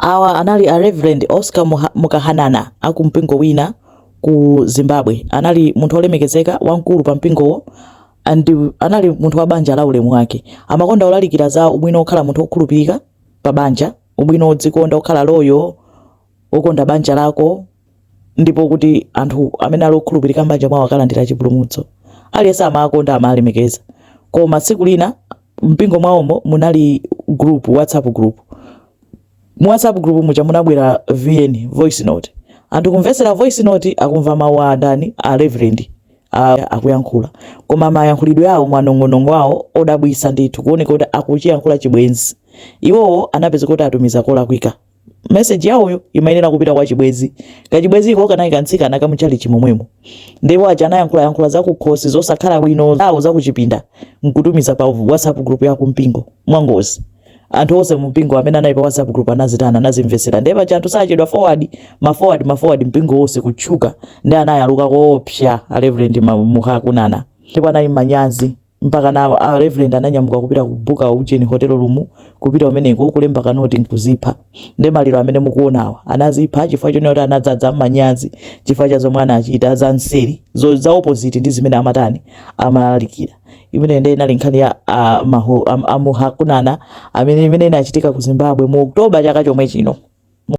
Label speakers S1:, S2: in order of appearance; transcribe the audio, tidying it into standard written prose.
S1: Awa anali a Reverend Oscar Mukahanana akumpingo wina ku Zimbabwe. Anali munthu olemekezeka wankulu pa mpingowo, anali munthu wa banja la ulemu wake. Amakonda olalikira za ubwino okhala munthu okhulupirika pa banja, ubwino odzikonda, okhala loyo, okonda banja lako, ndipo kuti anthu amene ali okhulupirika mbanja mwawo akalandira chipulumutso. Aliyense amakonda amalemekeza. Koma tsiku lina mpingo mwawomo munali group, WhatsApp group. Mu WhatsApp group muja munabwera VN, voice note. Anthu kumvesera voice note akumva mawu a ndani, a Reverend akuyankhula. Koma mayankhulidwe yawo mwanongonongo wawo odabwisa ndithu, kuoneka kuti akuchiyankhula chibwenzi. Iwowo anapeza kuti atumiza kolakwika. Message yawoyo imayenera kupita kwa chibwenzi. Kachibwenzi iko kanayika ntsika nakamuchali chimomwemo. Ndipo aja anayankhula za kukhosi zosakhala bwino zawo za kuchipinda, nkutumiza pa WhatsApp group ya kumpingo mwangozi. Anthu onse mu mpingo amene anali pa WhatsApp group anazitana, anazimvesera. Ndipo anthu sachedwa forward mpingo wonse kutchuka, ndi anayaluka koopsa a Reverend Mukahanana. Ndipo anali manyazi mpaka na a Reverend ananyamuka kupita kubuka Ujeni hotel room, kupita umeneko kulemba kanoti nkuzipha. Ndi maliro amene mukuonawa anazipha chifukwa chonoti anadzadza manyazi, chifukwa cha zomwe anachita za nseri za opposite ndi zimene amatani amalalikira. Imene ndi inali nkhani ya Mukahanana amene inachitika ku Zimbabwe mu Oktoba chaka chomwe chino.